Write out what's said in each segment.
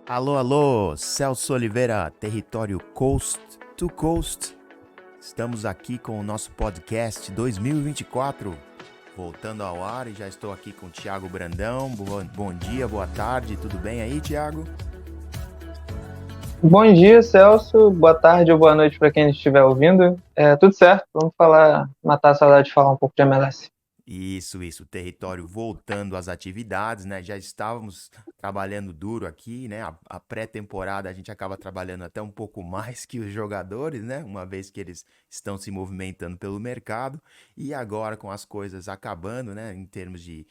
Alô, alô, Celso Oliveira, território Coast to Coast. Estamos aqui com o nosso podcast 2024, voltando ao ar, e já estou aqui com o Thiago Brandão. Bom dia, boa tarde, tudo bem aí, Thiago? Bom dia, Celso. Boa tarde ou boa noite para quem estiver ouvindo. Tudo certo, vamos matar a saudade de falar um pouco de MLS. Isso, território voltando às atividades, né? Já estávamos trabalhando duro aqui, né? A pré-temporada a gente acaba trabalhando até um pouco mais que os jogadores, né? Uma vez que eles estão se movimentando pelo mercado. E agora, com as coisas acabando, né? Em termos de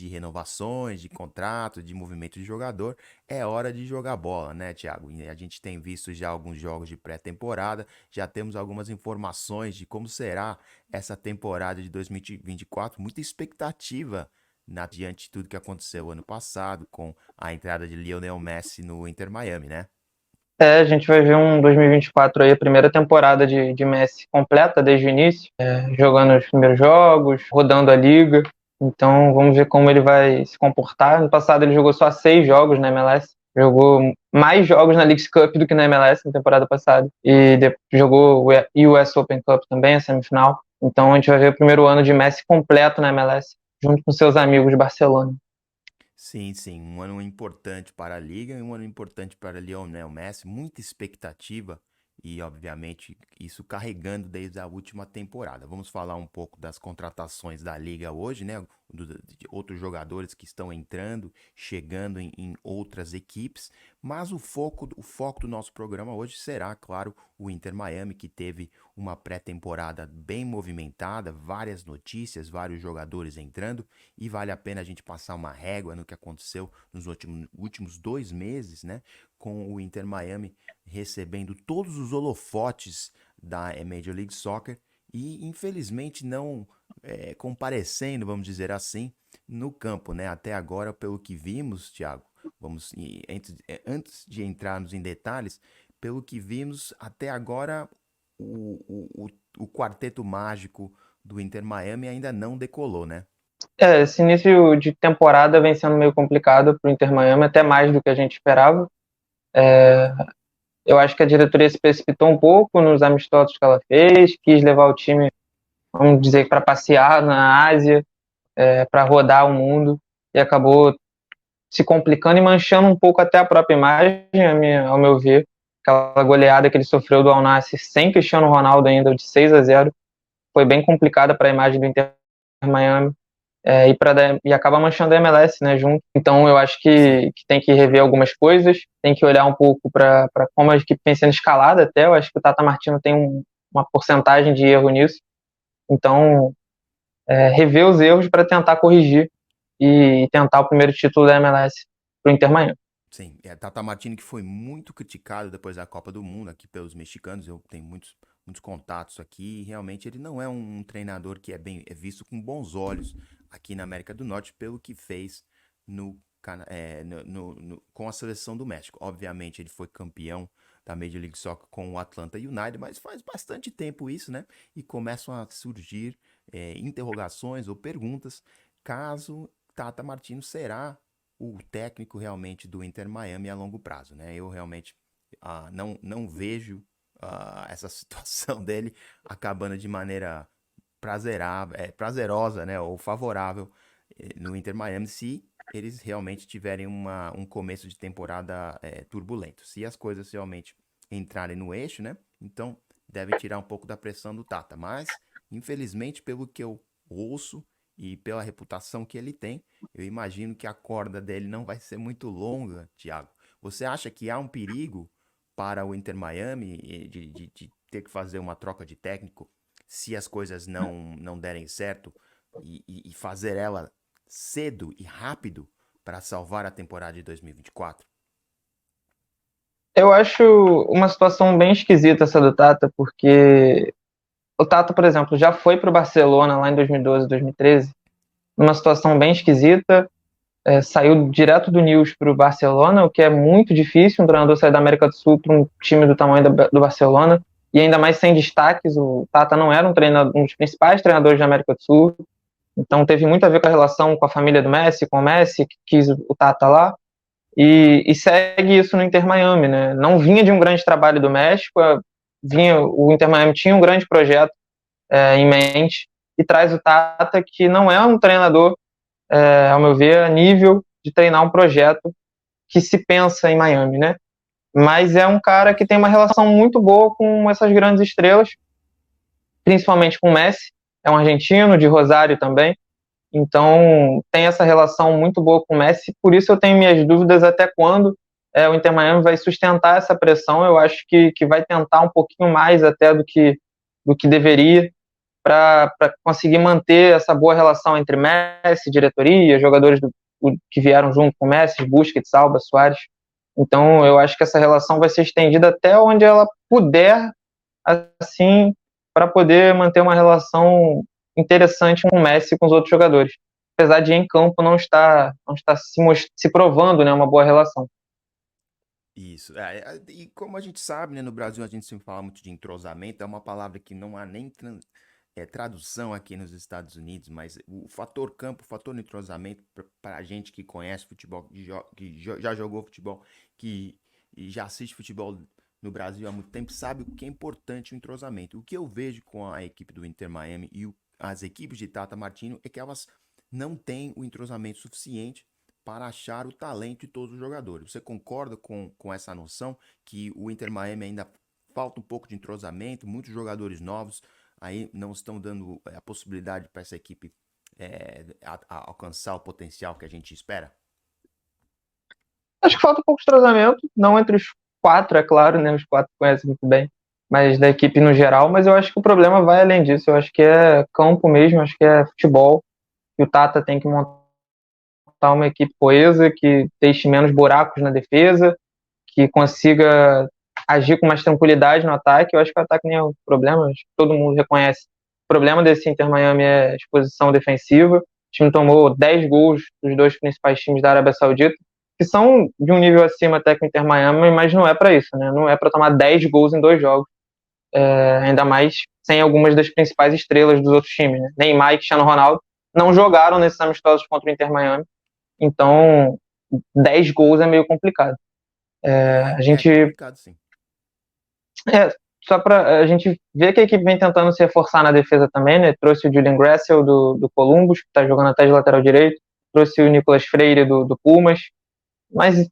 renovações, de contrato, de movimento de jogador, é hora de jogar bola, né, Thiago? E a gente tem visto já alguns jogos de pré-temporada, já temos algumas informações de como será essa temporada de 2024, muita expectativa diante de tudo que aconteceu ano passado com a entrada de Lionel Messi no Inter Miami, né? A gente vai ver um 2024 aí, a primeira temporada de Messi completa desde o início, jogando os primeiros jogos, rodando a liga. Então vamos ver como ele vai se comportar. No passado ele jogou só 6 jogos na MLS, jogou mais jogos na Leagues Cup do que na MLS na temporada passada, e jogou o US Open Cup também, a semifinal. Então a gente vai ver o primeiro ano de Messi completo na MLS, junto com seus amigos de Barcelona. Sim, um ano importante para a Liga e um ano importante para Lionel Messi, muita expectativa e, obviamente, isso carregando desde a última temporada. Vamos falar um pouco das contratações da Liga hoje, né? De outros jogadores que estão entrando, chegando em outras equipes, mas o foco do nosso programa hoje será, claro, o Inter Miami, que teve uma pré-temporada bem movimentada, várias notícias, vários jogadores entrando, e vale a pena a gente passar uma régua no que aconteceu nos últimos 2 meses, né? Com o Inter Miami recebendo todos os holofotes da Major League Soccer e, infelizmente, não comparecendo, vamos dizer assim, no campo, né? Até agora, pelo que vimos, Thiago, antes de entrarmos em detalhes, pelo que vimos até agora, o quarteto mágico do Inter Miami ainda não decolou, né? Esse início de temporada vem sendo meio complicado para o Inter Miami, até mais do que a gente esperava. Eu acho que a diretoria se precipitou um pouco nos amistosos que ela fez, quis levar o time, vamos dizer, para passear na Ásia, para rodar o mundo, e acabou se complicando e manchando um pouco até a própria imagem, ao meu ver. Aquela goleada que ele sofreu do Al Nassr sem Cristiano Ronaldo ainda, de 6-0, foi bem complicada para a imagem do Inter Miami. E acaba manchando a MLS, né, junto. Então eu acho Sim. que tem que rever algumas coisas, tem que olhar um pouco para como a equipe vem sendo escalada até. Eu acho que o Tata Martino tem uma porcentagem de erro nisso. Então, rever os erros para tentar corrigir e tentar o primeiro título da MLS para o Inter Miami. Sim, Tata Martino, que foi muito criticado depois da Copa do Mundo aqui pelos mexicanos. Eu tenho muitos contatos aqui, e realmente ele não é um treinador que é visto com bons olhos aqui na América do Norte pelo que fez no, com a seleção do México. Obviamente ele foi campeão da Major League Soccer com o Atlanta United, mas faz bastante tempo isso, né? E começam a surgir interrogações ou perguntas caso Tata Martino será o técnico realmente do Inter Miami a longo prazo, né? Eu realmente não vejo essa situação dele acabando de maneira prazerosa, né? Ou favorável no Inter Miami, se eles realmente tiverem um começo de temporada turbulento. Se as coisas realmente entrarem no eixo, né? Então deve tirar um pouco da pressão do Tata. Mas, infelizmente, pelo que eu ouço e pela reputação que ele tem, eu imagino que a corda dele não vai ser muito longa, Thiago. Você acha que há um perigo para o Inter Miami de ter que fazer uma troca de técnico se as coisas não derem certo e fazer ela cedo e rápido para salvar a temporada de 2024? Eu acho uma situação bem esquisita essa do Tata, porque o Tata, por exemplo, já foi para o Barcelona lá em 2012, 2013, numa situação bem esquisita. Saiu direto do News para o Barcelona, o que é muito difícil um treinador sair da América do Sul para um time do tamanho do Barcelona, e ainda mais sem destaques. O Tata não era um dos principais treinadores da América do Sul, então teve muito a ver com a relação com a família do Messi, com o Messi, que quis o Tata lá. e segue isso no Inter Miami, né? Não vinha de um grande trabalho do México, o Inter Miami tinha um grande projeto em mente e traz o Tata, que não é um treinador, ao meu ver, a nível de treinar um projeto que se pensa em Miami, né? Mas é um cara que tem uma relação muito boa com essas grandes estrelas, principalmente com o Messi, é um argentino, de Rosário também, então tem essa relação muito boa com o Messi, por isso eu tenho minhas dúvidas até quando o Inter Miami vai sustentar essa pressão. Eu acho que vai tentar um pouquinho mais até do que deveria, para conseguir manter essa boa relação entre Messi, diretoria, jogadores que vieram junto com Messi, Busquets, Alba, Suárez. Então eu acho que essa relação vai ser estendida até onde ela puder, assim, para poder manter uma relação interessante com o Messi e com os outros jogadores. Apesar de em campo não estar se provando, né, uma boa relação. Isso. E como a gente sabe, né, no Brasil a gente sempre fala muito de entrosamento, é uma palavra que não há nem tradução aqui nos Estados Unidos, mas o fator campo, o fator entrosamento, para a gente que conhece futebol, já jogou futebol, que e já assiste futebol no Brasil há muito tempo, sabe o que é importante o entrosamento. O que eu vejo com a equipe do Inter Miami e as equipes de Tata Martino é que elas não têm o entrosamento suficiente para achar o talento de todos os jogadores. Você concorda com essa noção que o Inter Miami ainda falta um pouco de entrosamento, muitos jogadores novos aí não estão dando a possibilidade para essa equipe alcançar o potencial que a gente espera? Acho que falta um pouco de entrosamento, não entre os quatro, é claro, né? Os quatro conhecem muito bem, mas da equipe no geral. Mas eu acho que o problema vai além disso. Eu acho que é campo mesmo, acho que é futebol. E o Tata tem que montar uma equipe coesa, que deixe menos buracos na defesa, que consiga agir com mais tranquilidade no ataque. Eu acho que o ataque nem é um problema, acho que todo mundo reconhece. O problema desse Inter Miami é a exposição defensiva. O time tomou 10 gols dos dois principais times da Arábia Saudita, que são de um nível acima até que o Inter Miami, mas não é para isso, né? Não é para tomar 10 gols em 2 jogos, ainda mais sem algumas das principais estrelas dos outros times, né? Neymar e Cristiano Ronaldo não jogaram nesses amistosos contra o Inter Miami, então 10 gols é meio complicado. A É gente complicado, sim. É, só para a gente ver que a equipe vem tentando se reforçar na defesa também, né? Trouxe o Julian Gressel do Columbus, que está jogando até de lateral direito, trouxe o Nicolas Freire do Pumas, mas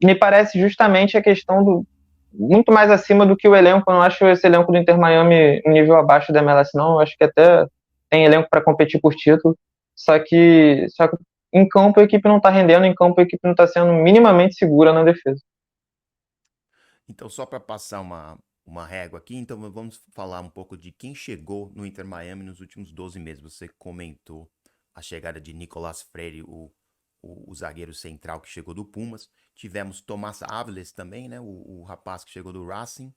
me parece justamente a questão do muito mais acima do que o elenco. Eu não acho esse elenco do Inter Miami um nível abaixo da MLS, não. Eu acho que até tem elenco para competir por título, só que em campo a equipe não está rendendo, em campo a equipe não está sendo minimamente segura na defesa. Então, só para passar uma régua aqui, então vamos falar um pouco de quem chegou no Inter Miami nos últimos 12 meses. Você comentou a chegada de Nicolas Freire, o zagueiro central que chegou do Pumas. Tivemos Tomás Áviles também, né? O rapaz que chegou do Racing.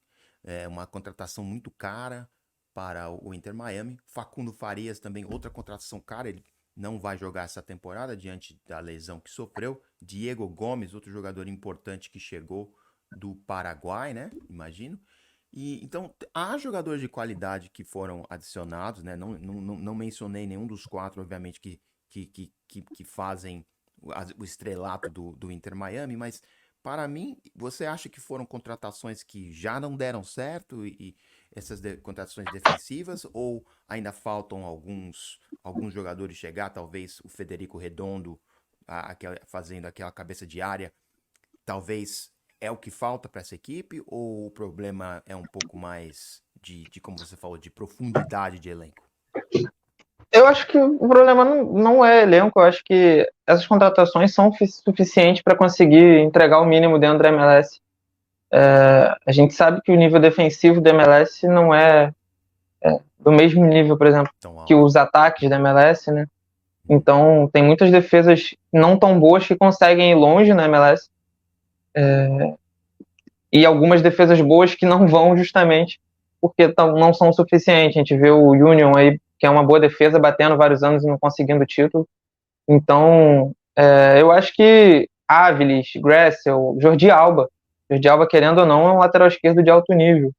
Uma contratação muito cara para o Inter Miami. Facundo Farias também, outra contratação cara. Ele não vai jogar essa temporada diante da lesão que sofreu. Diego Gomes, outro jogador importante que chegou do Paraguai, né? Imagino. E então há jogadores de qualidade que foram adicionados, né? Não mencionei nenhum dos quatro, obviamente, que fazem o estrelato do Inter Miami, mas para mim, você acha que foram contratações que já não deram certo e essas contratações defensivas, ou ainda faltam alguns jogadores chegar, talvez o Federico Redondo fazendo aquela cabeça de área, talvez é o que falta para essa equipe, ou o problema é um pouco mais como você falou, de profundidade de elenco? Eu acho que o problema não é elenco. Eu acho que essas contratações são suficientes para conseguir entregar o mínimo dentro da MLS. A gente sabe que o nível defensivo da MLS não é do mesmo nível, por exemplo, Tão que alto. os ataques da MLS, né? Então, tem muitas defesas não tão boas que conseguem ir longe na MLS, e algumas defesas boas que não vão justamente porque não são suficientes. A gente vê o Union aí, que é uma boa defesa, batendo vários anos e não conseguindo título. Então, eu acho que Áviles, Gressel, Jordi Alba, querendo ou não, é um lateral esquerdo de alto nível.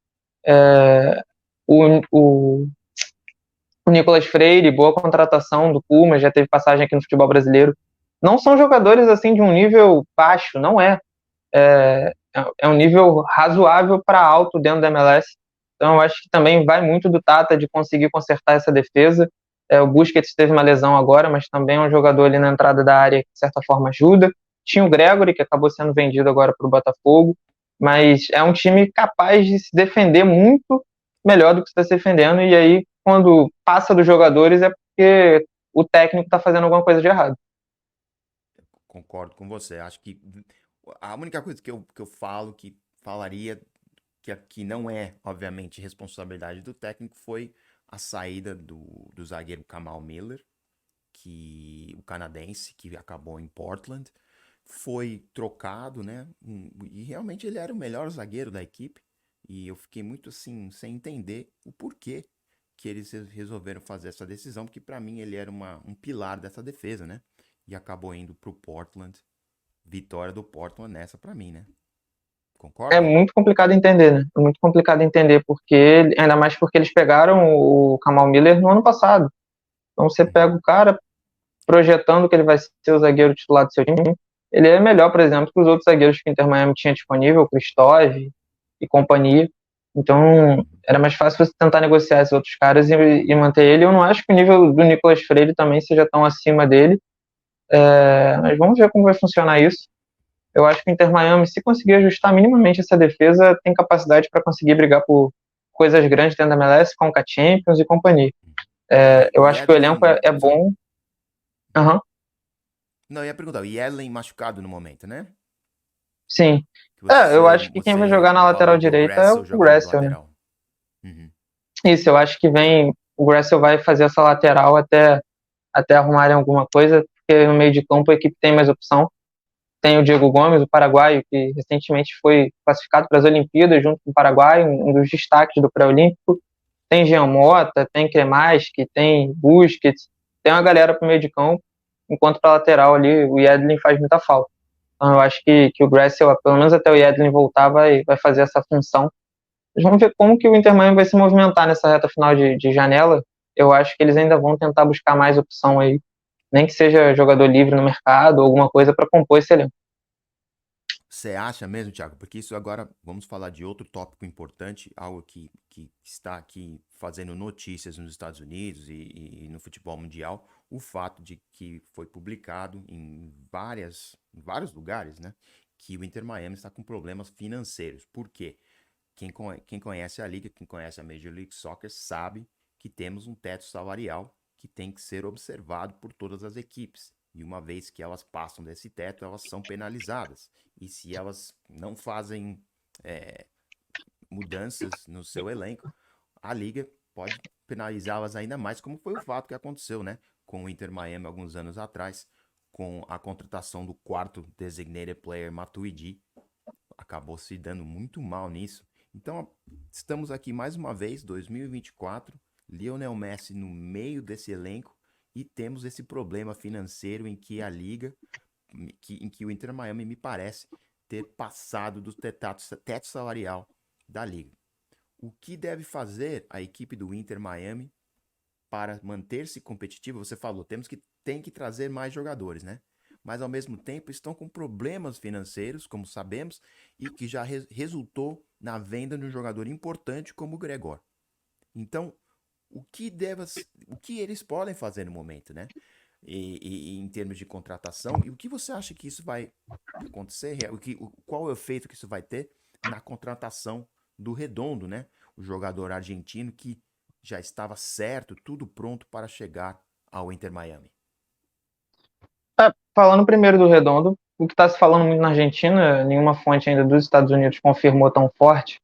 O, o, o Nicolas Freire, boa contratação do Puma, já teve passagem aqui no futebol brasileiro, não são jogadores assim de um nível baixo, não é. É um nível razoável para alto dentro da MLS. Então, eu acho que também vai muito do Tata de conseguir consertar essa defesa. O Busquets teve uma lesão agora, mas também é um jogador ali na entrada da área que, de certa forma, ajuda. Tinha o Gregory, que acabou sendo vendido agora para o Botafogo, mas é um time capaz de se defender muito melhor do que está se defendendo. E aí, quando passa dos jogadores, é porque o técnico está fazendo alguma coisa de errado. Concordo com você. Acho que a única coisa que eu falo, que falaria que aqui não é, obviamente, responsabilidade do técnico, foi a saída do zagueiro Kamal Miller, que o canadense, que acabou em Portland, foi trocado, né? E realmente ele era o melhor zagueiro da equipe. E eu fiquei muito assim, sem entender o porquê que eles resolveram fazer essa decisão, porque para mim ele era um pilar dessa defesa, né? E acabou indo pro Portland. Vitória do Portland nessa para mim, né? É Concorda? muito complicado entender, né? É muito complicado entender porque, ainda mais porque eles pegaram o Kamal Miller no ano passado. Então você Uhum. pega o cara projetando que ele vai ser o zagueiro titular do seu time. Ele é melhor, por exemplo, que os outros zagueiros que o Inter Miami tinha disponível, o Kristov e companhia. Então era mais fácil você tentar negociar esses outros caras e manter ele. Eu não acho que o nível do Nicolas Freire também seja tão acima dele. Mas vamos ver como vai funcionar isso. Eu acho que o Inter Miami, se conseguir ajustar minimamente essa defesa, tem capacidade para conseguir brigar por coisas grandes dentro da MLS, com a Champions e companhia. O Eu acho que o elenco Yedlin. é Fala. bom. Uhum, Não, eu ia perguntar, o Yedlin machucado no momento, né? sim. Que Eu acho que quem vai jogar na lateral falou do direita é Gressel o jogando de Gressel, né? lateral. Uhum. Isso, eu acho que o Gressel vai fazer essa lateral até arrumarem alguma coisa, porque no meio de campo a equipe tem mais opção. Tem o Diego Gomes, o paraguaio, que recentemente foi classificado para as Olimpíadas junto com o Paraguai, um dos destaques do pré-olímpico. Tem Jean Mota, tem Cremaschi, tem Busquets, tem uma galera para o meio de campo, enquanto para lateral ali o Yedlin faz muita falta. Então eu acho que o Gressel, pelo menos até o Yedlin voltar, vai fazer essa função. Mas vamos ver como que o Inter Miami vai se movimentar nessa reta final de janela. Eu acho que eles ainda vão tentar buscar mais opção aí, nem que seja jogador livre no mercado ou alguma coisa para compor esse elenco. Você acha mesmo, Thiago? Porque isso agora, vamos falar de outro tópico importante, algo que está aqui fazendo notícias nos Estados Unidos e no futebol mundial, o fato de que foi publicado em vários lugares, né? Que o Inter Miami está com problemas financeiros. Por quê? Quem conhece a liga, quem conhece a Major League Soccer, sabe que temos um teto salarial que tem que ser observado por todas as equipes. E uma vez que elas passam desse teto, elas são penalizadas. E se elas não fazem é, mudanças no seu elenco, a liga pode penalizá-las ainda mais, como foi o fato que aconteceu, né? Com o Inter Miami alguns anos atrás, com a contratação do quarto designated player Matuidi, acabou se dando muito mal nisso. Então, estamos aqui mais uma vez, 2024, Lionel Messi no meio desse elenco e temos esse problema financeiro em que a liga, em que o Inter Miami me parece ter passado do teto salarial da liga. O que deve fazer a equipe do Inter Miami para manter-se competitiva? Você falou, tem que trazer mais jogadores, né? Mas ao mesmo tempo estão com problemas financeiros, como sabemos, e que já resultou na venda de um jogador importante como o Gregor. Então, o que deve, o que eles podem fazer no momento, né? E em termos de contratação, e o que você acha que isso vai acontecer? Qual é o efeito que isso vai ter na contratação do Redondo, né? O jogador argentino que já estava certo, tudo pronto para chegar ao Inter Miami. Falando primeiro do Redondo, o que está se falando muito na Argentina, nenhuma fonte ainda dos Estados Unidos confirmou tão forte,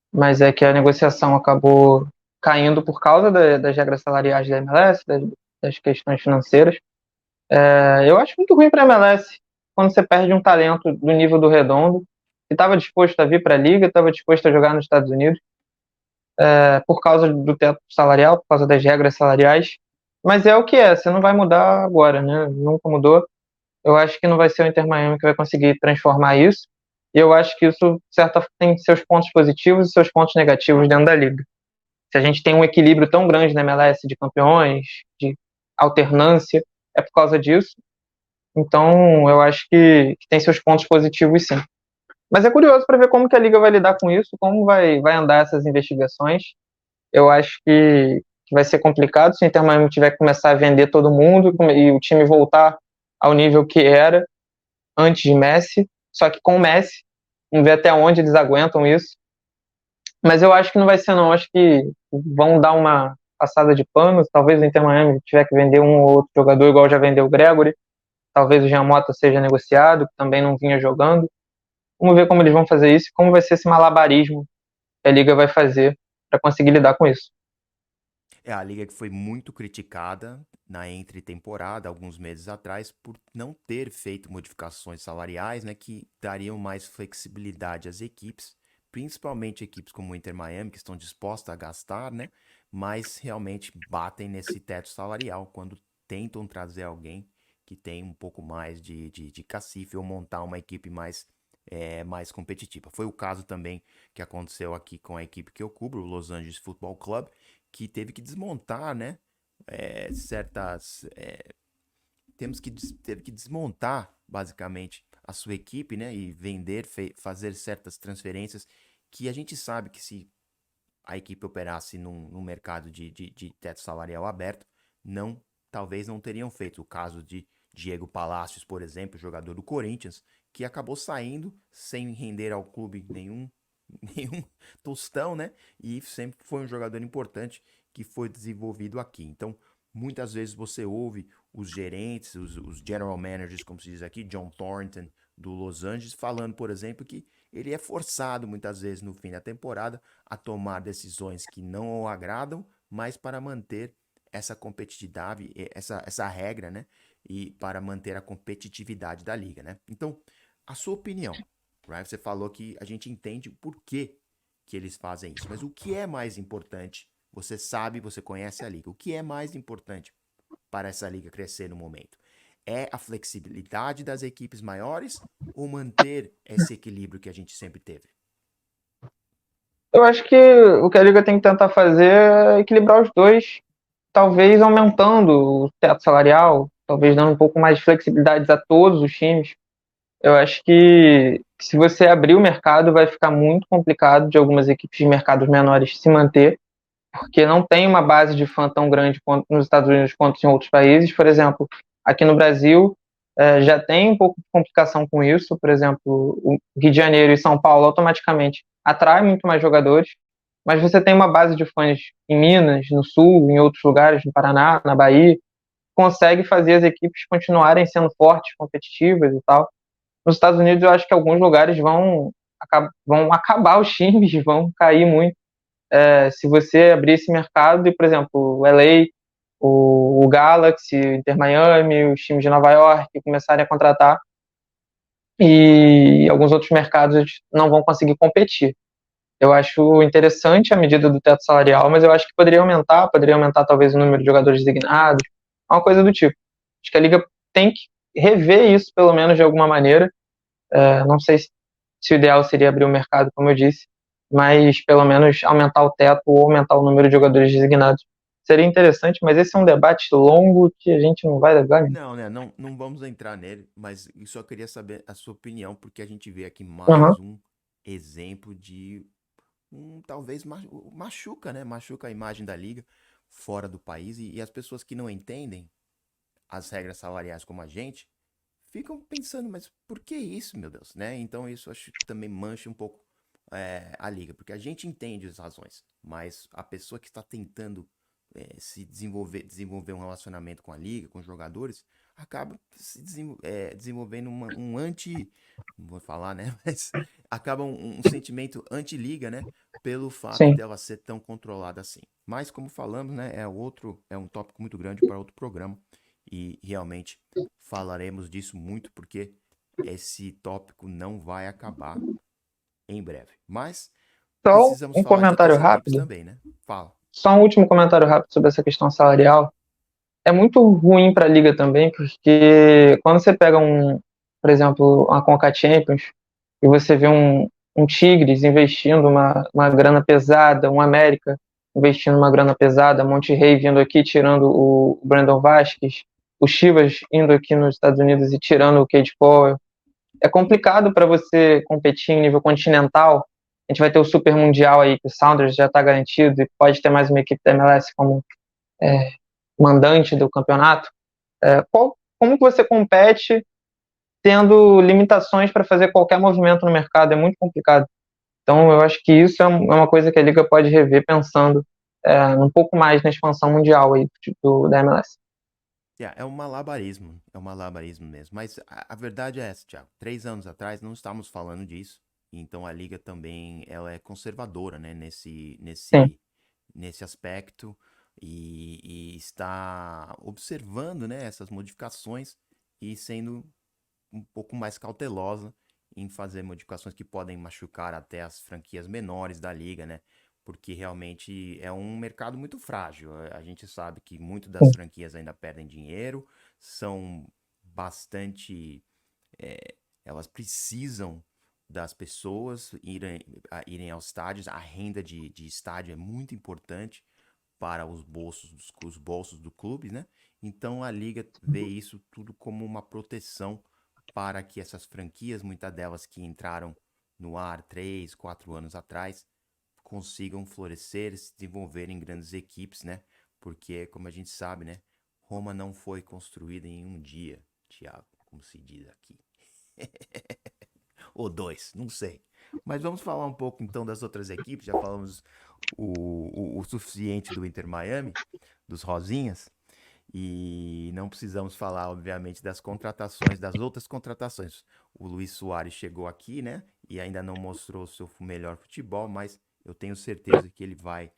mas é que a negociação acabou caindo por causa das regras salariais da MLS, das questões financeiras. Eu acho muito ruim para a MLS quando você perde um talento do nível do Redondo, que estava disposto a vir para a Liga, estava disposto a jogar nos Estados Unidos, por causa do teto salarial, por causa das regras salariais. Mas é o que é, você não vai mudar agora, né? Nunca mudou. Eu acho que não vai ser o Inter Miami que vai conseguir transformar isso. E eu acho que isso, certa, tem seus pontos positivos e seus pontos negativos dentro da liga. Se a gente tem um equilíbrio tão grande na MLS de campeões, de alternância, é por causa disso. Então, eu acho que tem seus pontos positivos, sim. Mas é curioso para ver como que a liga vai lidar com isso, como vai andar essas investigações. Eu acho que vai ser complicado se o Inter Miami tiver que começar a vender todo mundo e o time voltar ao nível que era antes de Messi, só que com o Messi. Vamos ver até onde eles aguentam isso. Mas eu acho que não vai ser, não. Acho que vão dar uma passada de pano. Talvez o Inter Miami tiver que vender um ou outro jogador, igual já vendeu o Gregory. Talvez o Jean Mota seja negociado, que também não vinha jogando. Vamos ver como eles vão fazer isso e como vai ser esse malabarismo que a Liga vai fazer para conseguir lidar com isso. É a liga que foi muito criticada na entre-temporada, alguns meses atrás, por não ter feito modificações salariais, né, que dariam mais flexibilidade às equipes, principalmente equipes como o Inter Miami, que estão dispostas a gastar, né, mas realmente batem nesse teto salarial quando tentam trazer alguém que tem um pouco mais de cacife ou montar uma equipe mais competitiva. Foi o caso também que aconteceu aqui com a equipe que eu cubro, o Los Angeles Football Club, que teve que desmontar, né? Certas. Teve que desmontar, basicamente, a sua equipe, né? E vender, fazer certas transferências que a gente sabe que se a equipe operasse num mercado de teto salarial aberto, não, talvez não teriam feito. O caso de Diego Palacios, por exemplo, jogador do Corinthians, que acabou saindo sem render ao clube nenhum, nenhum tostão, né? E sempre foi um jogador importante que foi desenvolvido aqui. Então, muitas vezes você ouve os gerentes, os general managers, como se diz aqui, John Thornton, do Los Angeles, falando, por exemplo, que ele é forçado muitas vezes no fim da temporada a tomar decisões que não o agradam, mas para manter essa competitividade, essa regra, né? E para manter a competitividade da liga, né? Então, a sua opinião, right? Você falou que a gente entende o porquê que eles fazem isso, mas o que é mais importante? Você sabe, você conhece a liga. O que é mais importante para essa liga crescer no momento? É a flexibilidade das equipes maiores ou manter esse equilíbrio que a gente sempre teve? Eu acho que o que a Liga tem que tentar fazer é equilibrar os dois, talvez aumentando o teto salarial, talvez dando um pouco mais de flexibilidade a todos os times. Eu acho que se você abrir o mercado, vai ficar muito complicado de algumas equipes de mercados menores se manter, porque não tem uma base de fã tão grande quanto nos Estados Unidos quanto em outros países. Por exemplo, aqui no Brasil já tem um pouco de complicação com isso. Por exemplo, o Rio de Janeiro e São Paulo automaticamente atrai muito mais jogadores, mas você tem uma base de fãs em Minas, no Sul, em outros lugares, no Paraná, na Bahia, consegue fazer as equipes continuarem sendo fortes, competitivas e tal. Nos Estados Unidos, eu acho que alguns lugares vão acabar os times, vão cair muito. Se você abrir esse mercado e, por exemplo, o LA, o Galaxy, o Inter Miami, os times de Nova York começarem a contratar e alguns outros mercados não vão conseguir competir. Eu acho interessante a medida do teto salarial, mas eu acho que poderia aumentar talvez o número de jogadores designados, uma coisa do tipo. Acho que a Liga tem que rever isso, pelo menos de alguma maneira. Não sei se o ideal seria abrir o mercado, como eu disse, mas pelo menos aumentar o teto ou aumentar o número de jogadores designados. Seria interessante, mas esse é um debate longo que a gente não vai levar. Não, né? Não, não vamos entrar nele, mas eu só queria saber a sua opinião, porque a gente vê aqui Uhum, mais um exemplo de talvez machuca, né? Machuca a imagem da liga fora do país e as pessoas que não entendem as regras salariais como a gente ficam pensando, mas por que isso, meu Deus, né? Então isso acho que também mancha um pouco a liga, porque a gente entende as razões, mas a pessoa que está tentando se desenvolver um relacionamento com a liga, com os jogadores, acaba desenvolvendo um anti, não vou falar, né? Mas acaba um sentimento anti-liga, né? Pelo fato sim. dela ser tão controlada assim. Mas como falamos, né? É um tópico muito grande para outro programa e realmente falaremos disso muito porque esse tópico não vai acabar em breve. Mas Só precisamos um falar de outras comentário equipes rápido, também, né? Fala. só um último comentário rápido sobre essa questão salarial. É muito ruim para a liga também, porque quando você pega por exemplo, uma Conca Champions e você vê um Tigres investindo uma grana pesada, um América investindo uma grana pesada, Monte Rey vindo aqui tirando o Brandon Vasquez, o Chivas indo aqui nos Estados Unidos e tirando o Cade Powell. É complicado para você competir em nível continental. A gente vai ter o Super Mundial aí, que o Sounders já está garantido e pode ter mais uma equipe da MLS como mandante do campeonato. Como que você compete tendo limitações para fazer qualquer movimento no mercado? É muito complicado. Então, eu acho que isso é uma coisa que a Liga pode rever pensando um pouco mais na expansão mundial aí da MLS. É um malabarismo mesmo. Mas a verdade é essa, Thiago. 3 anos atrás não estávamos falando disso. Então a liga também ela é conservadora, né, Sim, nesse aspecto e está observando, né, essas modificações e sendo um pouco mais cautelosa em fazer modificações que podem machucar até as franquias menores da liga, né? Porque realmente é um mercado muito frágil. A gente sabe que muitas das sim. franquias ainda perdem dinheiro, são bastante. eh, Elas precisam das pessoas irem aos estádios. A renda de estádio é muito importante para os bolsos do clube, né? Então a liga vê isso tudo como uma proteção para que essas franquias, muitas delas que entraram no ar 3, 4 anos atrás, consigam florescer e se desenvolver em grandes equipes, né? Porque, como a gente sabe, né? Roma não foi construída em um dia, Thiago, como se diz aqui. Ou dois, não sei. Mas vamos falar um pouco então das outras equipes. Já falamos o suficiente do Inter Miami, dos Rosinhas. E não precisamos falar, obviamente, das contratações, das outras contratações. O Luiz Soares chegou aqui, né? E ainda não mostrou o seu melhor futebol, mas eu tenho certeza que ele vai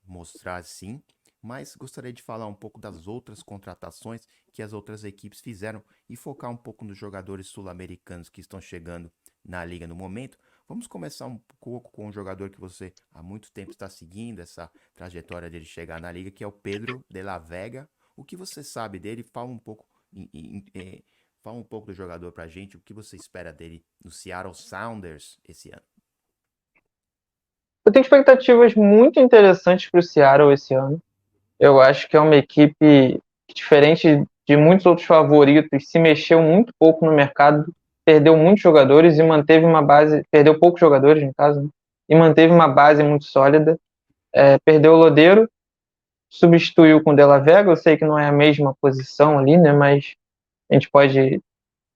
mostrar sim. Mas gostaria de falar um pouco das outras contratações que as outras equipes fizeram e focar um pouco nos jogadores sul-americanos que estão chegando na liga no momento. Vamos começar um pouco com um jogador que você há muito tempo está seguindo essa trajetória dele chegar na liga, que é o Pedro de la Vega. O que você sabe dele? Fala um pouco do jogador pra gente. O que você espera dele no Seattle Sounders esse ano? Eu tenho expectativas muito interessantes para o Seattle esse ano. Eu acho que é uma equipe que, diferente de muitos outros favoritos, se mexeu muito pouco no mercado, perdeu muitos jogadores e manteve uma base, perdeu poucos jogadores, no caso, né? E manteve uma base muito sólida. Perdeu o Lodeiro, substituiu com o De La Vega, eu sei que não é a mesma posição ali, né? Mas a gente pode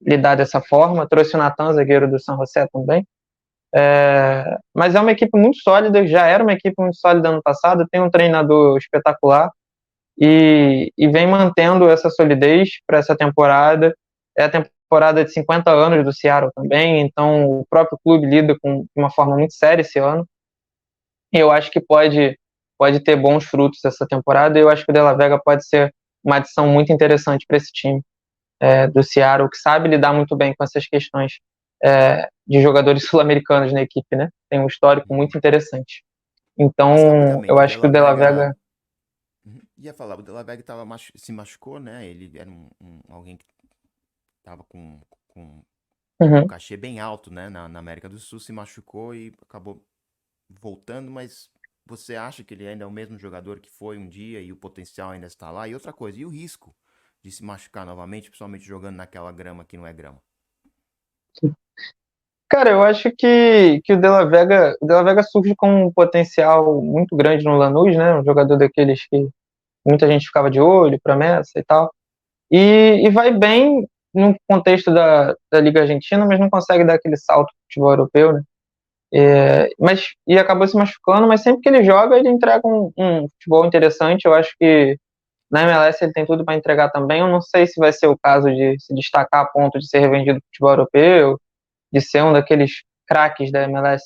lidar dessa forma. Trouxe o Natan, zagueiro do San José também. Mas é uma equipe muito sólida, já era uma equipe muito sólida ano passado, tem um treinador espetacular e vem mantendo essa solidez para essa temporada. É a temporada de 50 anos do Seattle também, então o próprio clube lida com uma forma muito séria esse ano. E eu acho que pode ter bons frutos essa temporada. E eu acho que o De La Vega pode ser uma adição muito interessante para esse time do Seattle, que sabe lidar muito bem com essas questões de jogadores sul-americanos na equipe, né? Tem um histórico Uhum. muito interessante. Mas Então, eu rapidamente, o De acho que La o De La Vega. Vega. Uhum. Ia falar, o De La Vega se machucou, né? Ele era alguém que tava com um Uhum. cachê bem alto, né? Na América do Sul, se machucou e acabou voltando, mas você acha que ele ainda é o mesmo jogador que foi um dia e o potencial ainda está lá? E outra coisa, e o risco de se machucar novamente, principalmente jogando naquela grama que não é grama? Cara, eu acho que o De La Vega surge com um potencial muito grande no Lanús, né? Um jogador daqueles que muita gente ficava de olho, promessa e tal. E vai bem no contexto da Liga Argentina, mas não consegue dar aquele salto pro futebol europeu, né? E acabou se machucando, mas sempre que ele joga, ele entrega um futebol interessante. Eu acho que na MLS ele tem tudo para entregar também. Eu não sei se vai ser o caso de se destacar a ponto de ser revendido pro futebol europeu, de ser um daqueles craques da MLS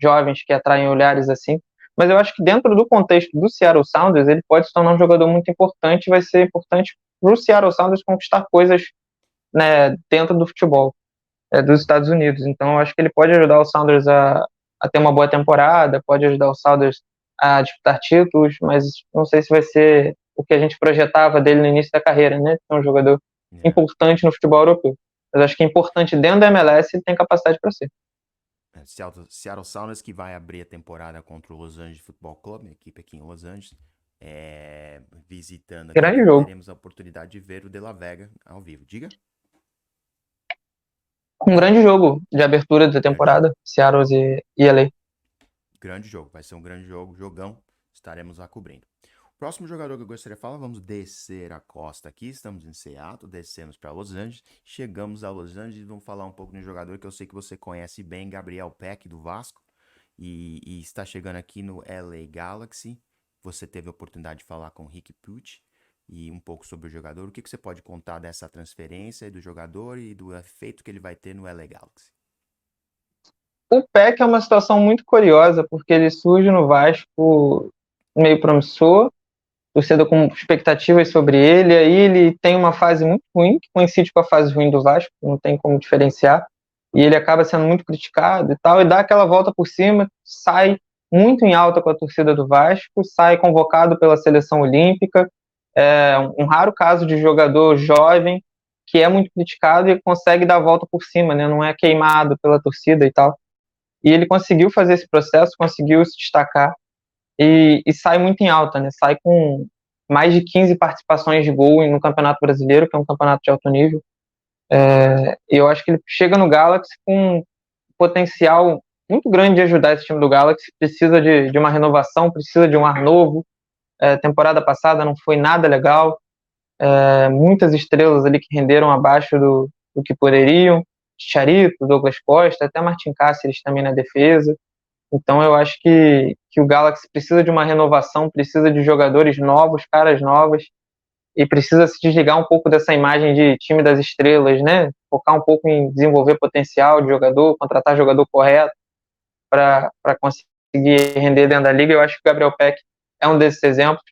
jovens que atraem olhares assim. Mas eu acho que dentro do contexto do Seattle Sounders, ele pode se tornar um jogador muito importante, vai ser importante para o Seattle Sounders conquistar coisas, né, dentro do futebol dos Estados Unidos. Então eu acho que ele pode ajudar o Sounders a ter uma boa temporada, pode ajudar o Sounders a disputar títulos, mas não sei se vai ser o que a gente projetava dele no início da carreira, né? É um jogador É. importante no futebol europeu. Mas acho que é importante dentro da MLS ele tem capacidade para ser. Seattle Sounders que vai abrir a temporada contra o Los Angeles Football Club, a equipe aqui em Los Angeles. visitando aqui, Grande então jogo. teremos a oportunidade de ver o De La Vega ao vivo. Diga, Um grande jogo de abertura da grande jogo. temporada, Seattle e LA. Grande jogo, vai ser um grande jogo, jogão, estaremos lá cobrindo. O próximo jogador que eu gostaria de falar, vamos descer a costa aqui, estamos em Seattle, descemos para Los Angeles, chegamos a Los Angeles e vamos falar um pouco de um jogador que eu sei que você conhece bem, Gabriel Peck, do Vasco, e está chegando aqui no LA Galaxy. Você teve a oportunidade de falar com o Rick Pucci e um pouco sobre o jogador. O que você pode contar dessa transferência do jogador e do efeito que ele vai ter no LA Galaxy? O Peck é uma situação muito curiosa, porque ele surge no Vasco meio promissor, torcida com expectativas sobre ele, aí ele tem uma fase muito ruim, que coincide com a fase ruim do Vasco, não tem como diferenciar, e ele acaba sendo muito criticado e tal, e dá aquela volta por cima, sai muito em alta com a torcida do Vasco, sai convocado pela seleção olímpica, é um raro caso de jogador jovem que é muito criticado e consegue dar a volta por cima, né? Não é queimado pela torcida e tal. E ele conseguiu fazer esse processo, conseguiu se destacar e sai muito em alta, né? Sai com mais de 15 participações de gol no Campeonato Brasileiro, que é um campeonato de alto nível. E eu acho que ele chega no Galaxy com um potencial muito grande de ajudar esse time do Galaxy. Precisa de uma renovação, precisa de um ar novo. Temporada passada não foi nada legal. Muitas estrelas ali que renderam abaixo do que poderiam. Charito, Douglas Costa, até Martin Cáceres também na defesa. Então eu acho que o Galaxy precisa de uma renovação, precisa de jogadores novos, caras novas, e precisa se desligar um pouco dessa imagem de time das estrelas, né? Focar um pouco em desenvolver potencial de jogador, contratar jogador correto para conseguir render dentro da liga. Eu acho que o Gabriel Peck é um desses exemplos.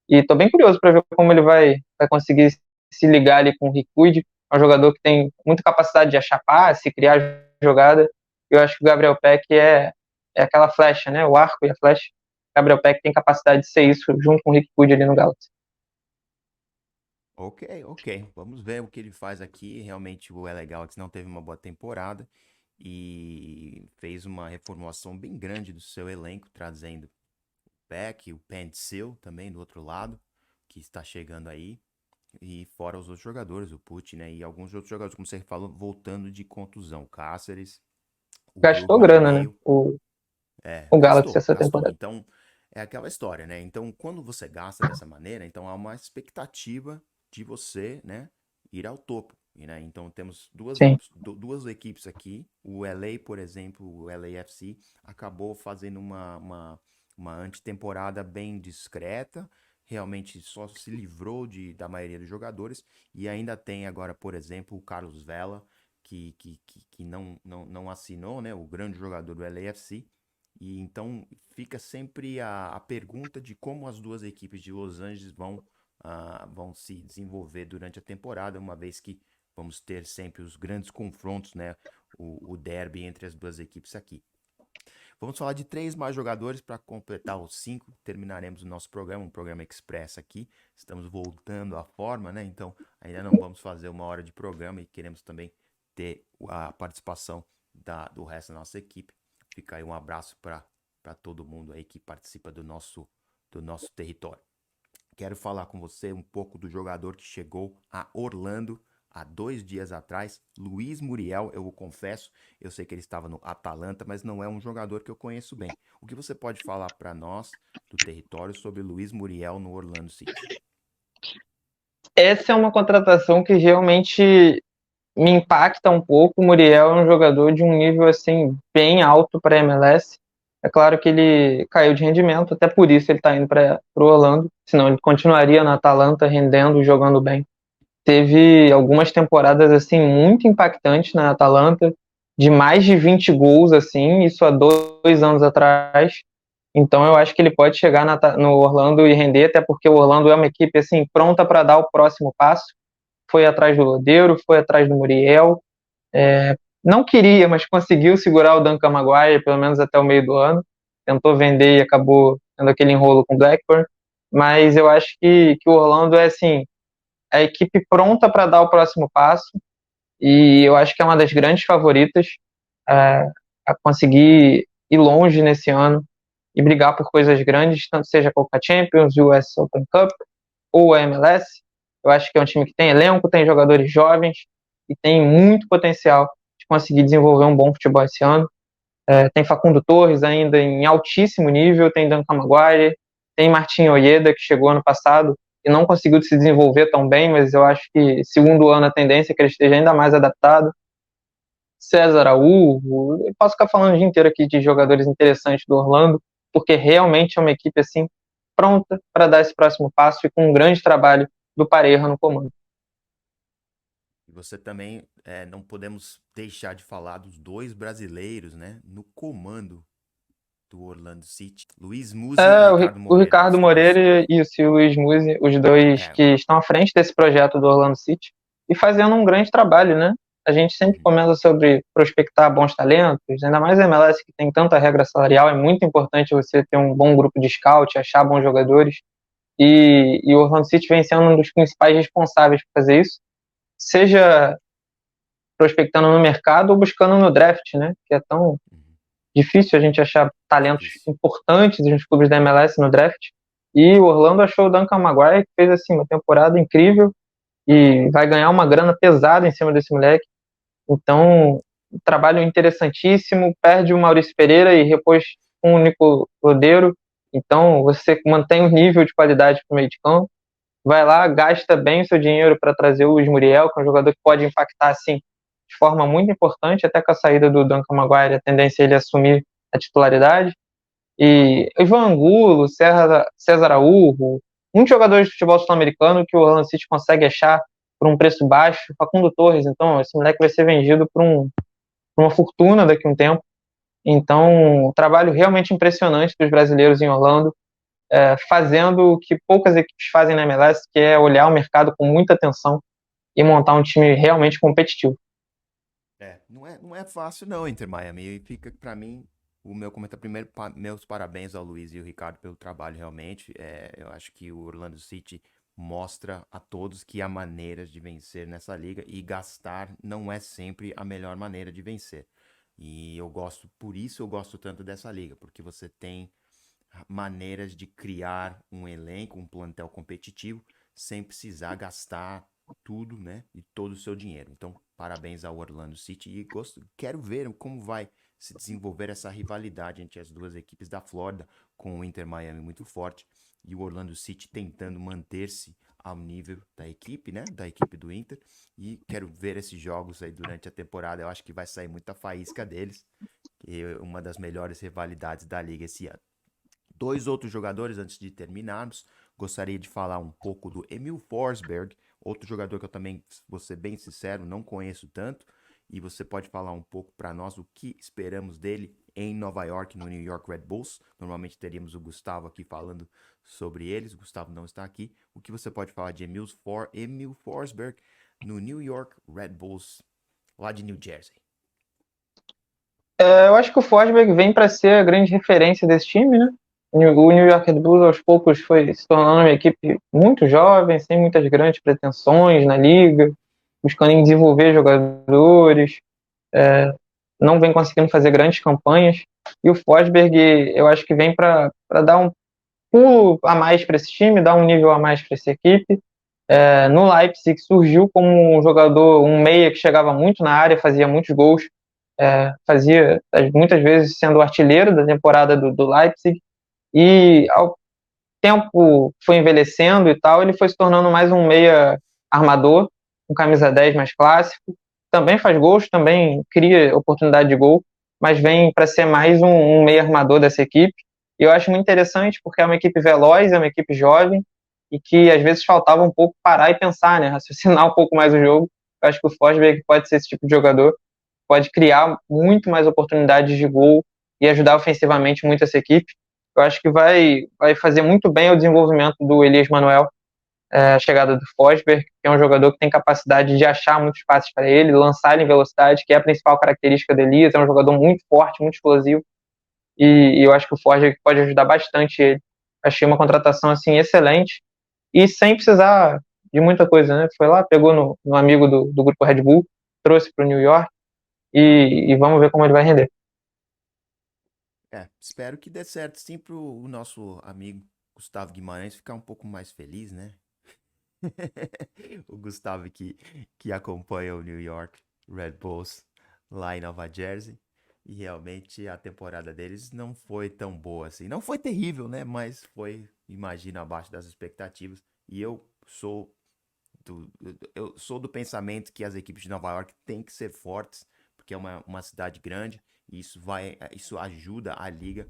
E estou bem curioso para ver como ele vai conseguir se ligar ali com o Ricude. É um jogador que tem muita capacidade de achar passe, criar jogada. Eu acho que o Gabriel Peck é aquela flecha, né? O arco e a flecha. O Gabriel Peck tem capacidade de ser isso junto com o Ricude ali no Galaxy. Ok, ok. Vamos ver o que ele faz aqui. Realmente o LA Galaxy não teve uma boa temporada e fez uma reformulação bem grande do seu elenco, trazendo o Peck, o Pencil também do outro lado, que está chegando aí. E fora os outros jogadores, o Pucci, né? E alguns outros jogadores, como você falou, voltando de contusão. O Cáceres, o Gastou Brugman no grana, né? meio. O Galaxy Gastou, essa gastou. temporada. Então, é aquela história, né? Então, quando você gasta dessa maneira, então há uma expectativa de você, né, ir ao topo, né? Então, temos Sim. duas equipes aqui. O LA, por exemplo, o LAFC, acabou fazendo uma antetemporada bem discreta. Realmente só se livrou da maioria dos jogadores. E ainda tem agora, por exemplo, o Carlos Vela, que não assinou, né? O grande jogador do LAFC. E então fica sempre a pergunta de como as duas equipes de Los Angeles vão se desenvolver durante a temporada, uma vez que vamos ter sempre os grandes confrontos, né? O derby entre as duas equipes aqui. Vamos falar de três mais jogadores para completar os cinco. Terminaremos o nosso programa, um programa express aqui. Estamos voltando à forma, né? Então ainda não vamos fazer uma hora de programa e queremos também ter a participação do resto da nossa equipe. Fica aí um abraço para todo mundo aí que participa do nosso território. Quero falar com você um pouco do jogador que chegou a Orlando há 2 dias atrás, Luiz Muriel. Eu o confesso, eu sei que ele estava no Atalanta, mas não é um jogador que eu conheço bem. O que você pode falar para nós do território sobre Luiz Muriel no Orlando City? Essa é uma contratação que realmente me impacta um pouco. O Muriel é um jogador de um nível assim bem alto para a MLS. É claro que ele caiu de rendimento, até por isso ele está indo para o Orlando, senão ele continuaria na Atalanta rendendo e jogando bem. Teve algumas temporadas assim muito impactantes na Atalanta, de mais de 20 gols assim, isso há 2 anos atrás. Então eu acho que ele pode chegar no Orlando e render, até porque o Orlando é uma equipe assim pronta para dar o próximo passo. Foi atrás do Lodeiro, foi atrás do Muriel. Não queria, mas conseguiu segurar o Duncan Maguire, pelo menos até o meio do ano. Tentou vender e acabou tendo aquele enrolo com o Blackburn. Mas eu acho que o Orlando é assim, a equipe pronta para dar o próximo passo. E eu acho que é uma das grandes favoritas a conseguir ir longe nesse ano. e brigar por coisas grandes, tanto seja a Copa Champions, o US Open Cup ou a MLS. Eu acho que é um time que tem elenco, tem jogadores jovens e tem muito potencial de conseguir desenvolver um bom futebol esse ano. Tem Facundo Torres ainda em altíssimo nível, tem Duncan Maguire, tem Martin Ojeda, que chegou ano passado e não conseguiu se desenvolver tão bem, mas eu acho que segundo ano a tendência é que ele esteja ainda mais adaptado. César Araújo, eu posso ficar falando o dia inteiro aqui de jogadores interessantes do Orlando, porque realmente é uma equipe assim pronta para dar esse próximo passo e com um grande trabalho do Pareja no comando. E você também, não podemos deixar de falar dos dois brasileiros, né, no comando do Orlando City, Luiz Musi e Ricardo O Moreira. Ricardo Moreira e o Luiz Musi, os dois É, que estão à frente desse projeto do Orlando City e fazendo um grande trabalho, né? A gente sempre uhum, comenta sobre prospectar bons talentos, ainda mais a MLS que tem tanta regra salarial, é muito importante você ter um bom grupo de scout, achar bons jogadores, e o Orlando City vem sendo um dos principais responsáveis por fazer isso, seja prospectando no mercado ou buscando no draft, né? Que é tão uhum, difícil a gente achar talentos difícil. importantes nos clubes da MLS no draft. E o Orlando achou o Duncan Maguire, que fez assim, uma temporada incrível e vai ganhar uma grana pesada em cima desse moleque. Então, um trabalho interessantíssimo. Perde o Maurício Pereira e repôs com o Nico Lodeiro. Então, você mantém o nível de qualidade para o meio de campo. Vai lá, gasta bem o seu dinheiro para trazer o Muriel, que é um jogador que pode impactar assim de forma muito importante, até com a saída do Duncan Maguire, a tendência é ele assumir a titularidade. E Ivan Angulo, César Araújo, muitos jogadores de futebol sul-americano que o Orlando City consegue achar por um preço baixo. Facundo Torres, então, esse moleque vai ser vendido por uma fortuna daqui a um tempo. Então, um trabalho realmente impressionante dos brasileiros em Orlando, fazendo o que poucas equipes fazem na MLS, que é olhar o mercado com muita atenção e montar um time realmente competitivo. Não é fácil não, Inter Miami. E fica pra mim o meu comentário primeiro, meus parabéns ao Luiz e ao Ricardo pelo trabalho realmente. Eu acho que o Orlando City mostra a todos que há maneiras de vencer nessa liga e gastar não é sempre a melhor maneira de vencer. E por isso eu gosto tanto dessa liga, porque você tem maneiras de criar um elenco, um plantel competitivo, sem precisar gastar tudo, né? E todo o seu dinheiro. Então, parabéns ao Orlando City e quero ver como vai se desenvolver essa rivalidade entre as duas equipes da Flórida, com o Inter Miami muito forte e o Orlando City tentando manter-se ao nível da equipe, né? Da equipe do Inter. E quero ver esses jogos aí durante a temporada. Eu acho que vai sair muita faísca deles. Que é uma das melhores rivalidades da liga esse ano. Dois outros jogadores antes de terminarmos. Gostaria de falar um pouco do Emil Forsberg, outro jogador que eu também, vou ser bem sincero, não conheço tanto. E você pode falar um pouco para nós o que esperamos dele em Nova York, no New York Red Bulls. Normalmente teríamos o Gustavo aqui falando sobre eles. O Gustavo não está aqui. O que você pode falar de Emil Forsberg no New York Red Bulls, lá de New Jersey? Eu acho que o Forsberg vem para ser a grande referência desse time, né? O New York Red Bulls aos poucos foi se tornando uma equipe muito jovem, sem muitas grandes pretensões na liga, buscando em desenvolver jogadores, não vem conseguindo fazer grandes campanhas. E o Forsberg, eu acho que vem para dar um pulo a mais para esse time, dar um nível a mais para essa equipe. No Leipzig surgiu como um jogador, um meia que chegava muito na área, fazia muitos gols, fazia muitas vezes sendo o artilheiro da temporada do Leipzig, e ao tempo foi envelhecendo e tal, ele foi se tornando mais um meia armador, um camisa 10 mais clássico, também faz gols, também cria oportunidade de gol, mas vem para ser mais um meia armador dessa equipe, e eu acho muito interessante porque é uma equipe veloz, é uma equipe jovem, e que às vezes faltava um pouco parar e pensar, né, raciocinar um pouco mais o jogo. Eu acho que o Forsberg pode ser esse tipo de jogador, pode criar muito mais oportunidades de gol e ajudar ofensivamente muito essa equipe. Eu acho que vai fazer muito bem o desenvolvimento do Elias Manuel, a chegada do Forsberg, que é um jogador que tem capacidade de achar muitos passes para ele, lançar ele em velocidade, que é a principal característica do Elias, é um jogador muito forte, muito explosivo, e eu acho que o Forsberg pode ajudar bastante ele. Achei uma contratação assim excelente, e sem precisar de muita coisa, né? Foi lá, pegou no amigo do grupo Red Bull, trouxe para o New York, e vamos ver como ele vai render. espero que dê certo sim pro o nosso amigo Gustavo Guimarães ficar um pouco mais feliz, né? O Gustavo que acompanha o New York Red Bulls lá em Nova Jersey. E realmente a temporada deles não foi tão boa assim. Não foi terrível, né? Mas foi, imagina, abaixo das expectativas. E eu sou do pensamento que as equipes de Nova York têm que ser fortes, porque é uma cidade grande e isso ajuda a liga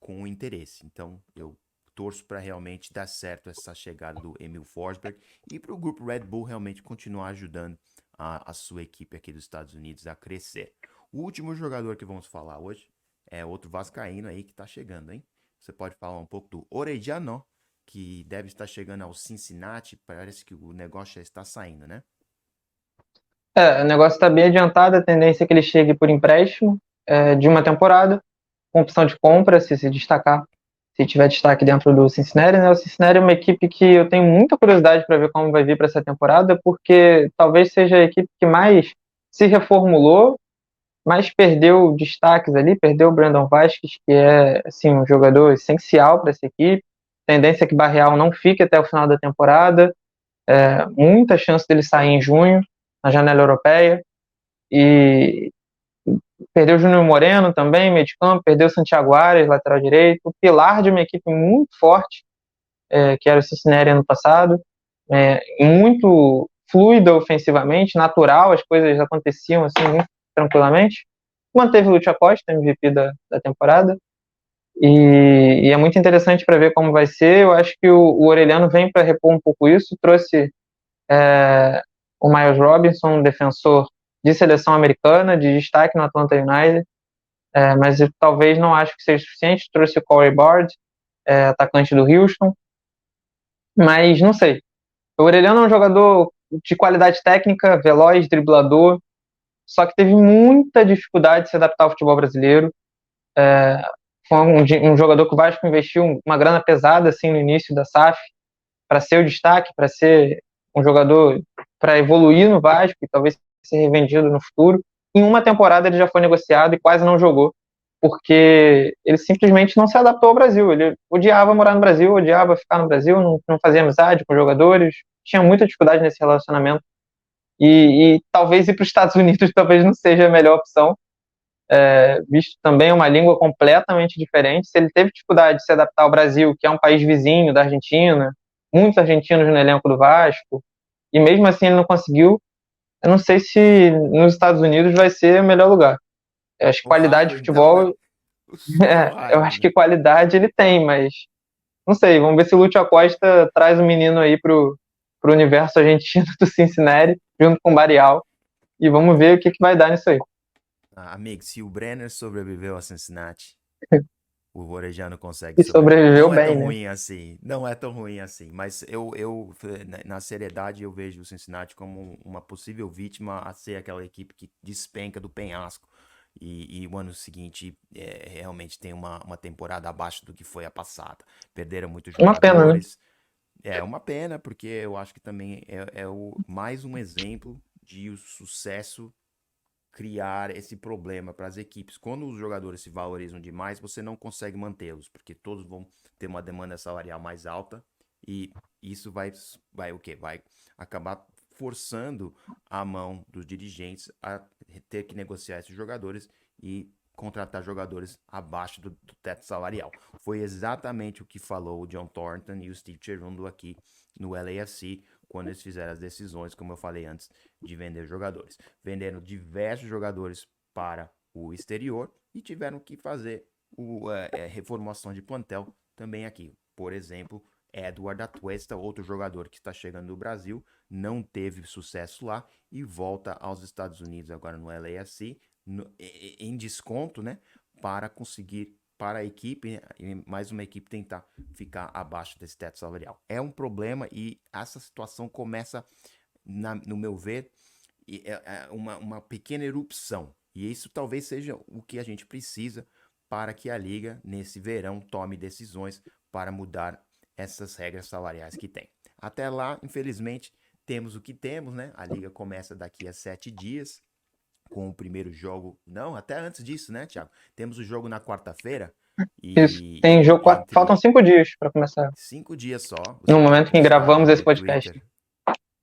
com interesse. Então, eu torço para realmente dar certo essa chegada do Emil Forsberg e para o grupo Red Bull realmente continuar ajudando a sua equipe aqui dos Estados Unidos a crescer. O último jogador que vamos falar hoje é outro vascaíno aí que está chegando, hein? Você pode falar um pouco do Orellano, que deve estar chegando ao Cincinnati. Parece que o negócio já está saindo, né? O negócio está bem adiantado, a tendência é que ele chegue por empréstimo de uma temporada, com opção de compra, se destacar, se tiver destaque dentro do Cincinnati, né? O Cincinnati é uma equipe que eu tenho muita curiosidade para ver como vai vir para essa temporada, porque talvez seja a equipe que mais se reformulou, mais perdeu destaques ali, perdeu o Brandon Vasquez, que é assim, um jogador essencial para essa equipe. Tendência é que Barreal não fique até o final da temporada, muita chance dele sair em junho, na janela europeia. E perdeu o Júnior Moreno também, meio de campo, perdeu o Santiago Arias, lateral direito, o pilar de uma equipe muito forte, que era o Cincinnati ano passado, muito fluida ofensivamente, natural, as coisas aconteciam assim muito tranquilamente. Manteve o Lúcio Acosta, MVP da temporada, e é muito interessante para ver como vai ser. Eu acho que o Orelhano vem para repor um pouco isso, trouxe o Miles Robinson, um defensor de seleção americana, de destaque no Atlanta United, mas eu talvez não acho que seja suficiente. Trouxe o Corey Bard, atacante do Houston, mas não sei. O Orelhano é um jogador de qualidade técnica, veloz, driblador, só que teve muita dificuldade de se adaptar ao futebol brasileiro. Foi um jogador que o Vasco investiu uma grana pesada assim no início da SAF para ser o destaque, para ser um jogador para evoluir no Vasco e talvez ser revendido no futuro. Em uma temporada ele já foi negociado e quase não jogou, porque ele simplesmente não se adaptou ao Brasil. Ele odiava morar no Brasil, odiava ficar no Brasil, não fazia amizade com jogadores, tinha muita dificuldade nesse relacionamento. E talvez ir para os Estados Unidos talvez não seja a melhor opção, visto também uma língua completamente diferente. Se ele teve dificuldade de se adaptar ao Brasil, que é um país vizinho da Argentina, muitos argentinos no elenco do Vasco, e mesmo assim ele não conseguiu, eu não sei se nos Estados Unidos vai ser o melhor lugar. Eu acho que O qualidade de raio, então, né? futebol, O super eu raio, acho né? que qualidade ele tem, mas não sei, vamos ver se o Lúcio Acosta traz o menino aí pro universo argentino do Cincinnati, junto com o Barial, e vamos ver o que vai dar nisso aí. Ah, amigo, se o Brenner sobreviveu a Cincinnati, o Orejano consegue E sobreviver. sobreviveu Não é bem, tão né? ruim assim, não é tão ruim assim, mas na seriedade, eu vejo o Cincinnati como uma possível vítima a ser aquela equipe que despenca do penhasco. E o ano seguinte realmente tem uma temporada abaixo do que foi a passada. Perderam muitos Uma pena, né? jogadores. É uma pena, porque eu acho que também mais um exemplo de o sucesso criar esse problema para as equipes. Quando os jogadores se valorizam demais, você não consegue mantê-los, porque todos vão ter uma demanda salarial mais alta e isso vai o quê? Vai acabar forçando a mão dos dirigentes a ter que negociar esses jogadores e contratar jogadores abaixo do teto salarial. Foi exatamente o que falou o John Thornton e o Steve Cherundolo aqui no LAFC quando eles fizeram as decisões, como eu falei antes, de vender jogadores. Venderam diversos jogadores para o exterior e tiveram que fazer reformulação de plantel também aqui. Por exemplo, Edward Atuesta, outro jogador que está chegando no Brasil, não teve sucesso lá e volta aos Estados Unidos agora no LAFC em desconto, né, para conseguir para a equipe, mais uma equipe tentar ficar abaixo desse teto salarial. É um problema e essa situação começa, no meu ver, uma pequena erupção. E isso talvez seja o que a gente precisa para que a Liga, nesse verão, tome decisões para mudar essas regras salariais que tem. Até lá, infelizmente, temos o que temos, né? A Liga começa daqui a 7 dias com o primeiro jogo. Não, até antes disso, né, Thiago? Temos o jogo na quarta-feira Isso. e Tem jogo, faltam entre 5 dias para começar. 5 dias só, No você tem momento que postado gravamos lá esse no podcast. Twitter.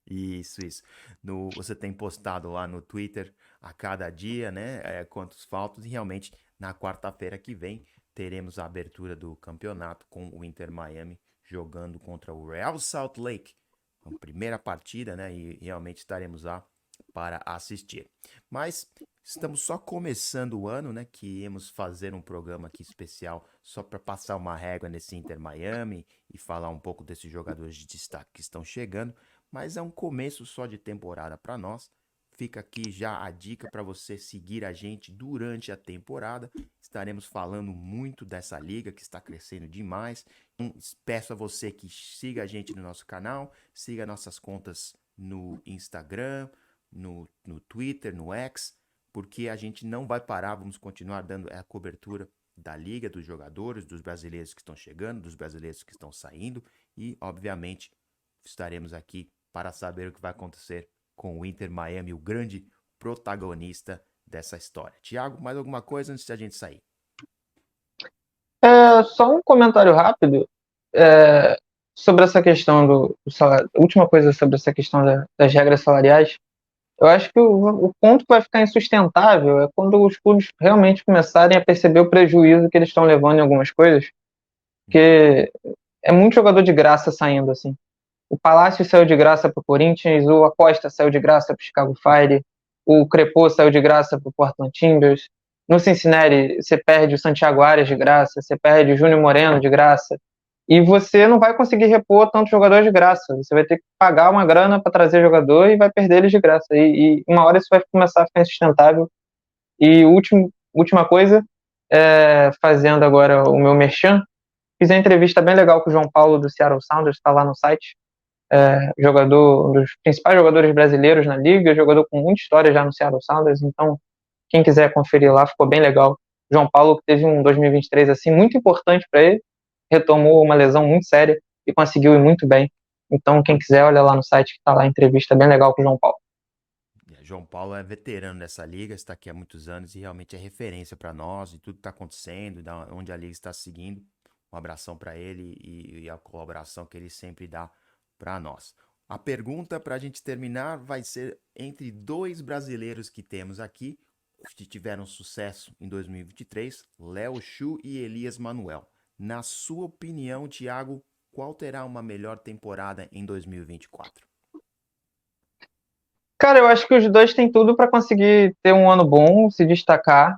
Isso. Você tem postado lá no Twitter a cada dia, né? Quantos faltam. E realmente, na quarta-feira que vem, teremos a abertura do campeonato com o Inter Miami jogando contra o Real Salt Lake. A primeira partida, né? E realmente estaremos lá para assistir. Mas estamos só começando o ano, né? Que íamos fazer um programa aqui especial só para passar uma régua nesse Inter Miami e falar um pouco desses jogadores de destaque que estão chegando. Mas é um começo só de temporada para nós. Fica aqui já a dica para você seguir a gente durante a temporada. Estaremos falando muito dessa liga que está crescendo demais. Peço a você que siga a gente no nosso canal, siga nossas contas no Instagram, no Twitter, no X, porque a gente não vai parar, vamos continuar dando a cobertura da liga, dos jogadores, dos brasileiros que estão chegando, dos brasileiros que estão saindo e, obviamente, estaremos aqui para saber o que vai acontecer com o Inter Miami, o grande protagonista dessa história. Thiago, mais alguma coisa antes de a gente sair? Só um comentário rápido sobre essa questão do salário. Última coisa sobre essa questão das regras salariais. Eu acho que o ponto que vai ficar insustentável é quando os clubes realmente começarem a perceber o prejuízo que eles estão levando em algumas coisas, porque é muito jogador de graça saindo assim. O Palácio saiu de graça para o Corinthians, o Acosta saiu de graça para o Chicago Fire, o Crepô saiu de graça para o Portland Timbers. No Cincinnati, você perde o Santiago Arias de graça, você perde o Júnior Moreno de graça. E você não vai conseguir repor tantos jogadores de graça. Você vai ter que pagar uma grana para trazer jogador e vai perder eles de graça. E uma hora isso vai começar a ficar insustentável. E última coisa, fazendo agora o meu merchan, fiz uma entrevista bem legal com o João Paulo do Seattle Sounders, está lá no site. Jogador, um dos principais jogadores brasileiros na liga, jogador com muita história já no Seattle Sounders, então quem quiser conferir lá, ficou bem legal. João Paulo que teve um 2023 assim muito importante para ele, retomou uma lesão muito séria e conseguiu ir muito bem. Então quem quiser, olha lá no site que está lá a entrevista bem legal com o João Paulo. João Paulo é veterano dessa liga, está aqui há muitos anos e realmente é referência para nós e tudo que está acontecendo, onde a liga está seguindo. Um abração para ele e a colaboração que ele sempre dá para nós. A pergunta para a gente terminar vai ser entre dois brasileiros que temos aqui, que tiveram sucesso em 2023, Léo Chu e Elias Manuel. Na sua opinião, Thiago, qual terá uma melhor temporada em 2024? Cara, eu acho que os dois têm tudo para conseguir ter um ano bom, se destacar.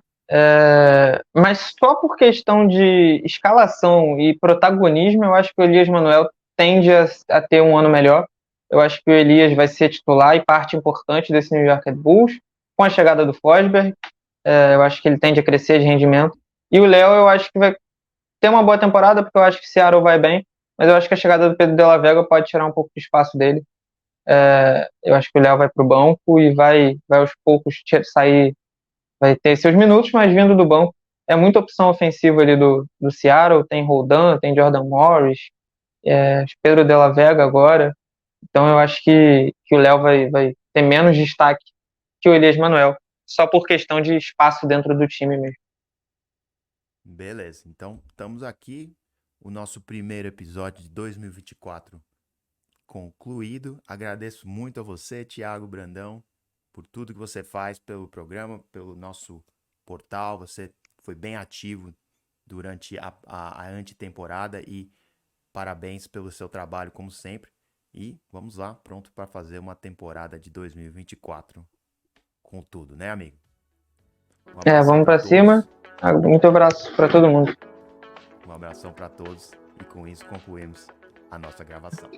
Mas só por questão de escalação e protagonismo, eu acho que o Elias Manuel tende a ter um ano melhor. Eu acho que o Elias vai ser titular e parte importante desse New York Red Bulls. Com a chegada do Forsberg, eu acho que ele tende a crescer de rendimento. E o Léo, eu acho que vai ter uma boa temporada, porque eu acho que o Seattle vai bem. Mas eu acho que a chegada do Pedro de la Vega pode tirar um pouco de espaço dele. Eu acho que o Léo vai para o banco e vai aos poucos sair, vai ter seus minutos, mas vindo do banco. É muita opção ofensiva ali do Seattle, tem Roldan, tem Jordan Morris, Pedro de la Vega agora. Então eu acho que o Léo vai ter menos destaque que o Elias Manuel, só por questão de espaço dentro do time mesmo. Beleza, então estamos aqui, o nosso primeiro episódio de 2024 concluído. Agradeço muito a você, Thiago Brandão, por tudo que você faz pelo programa, pelo nosso portal. Você foi bem ativo durante a antetemporada e parabéns pelo seu trabalho, como sempre. E vamos lá, pronto para fazer uma temporada de 2024 com tudo, né, amigo? Um abração Vamos para para cima. todos. Muito abraço para todo mundo. Um abração para todos e com isso concluímos a nossa gravação.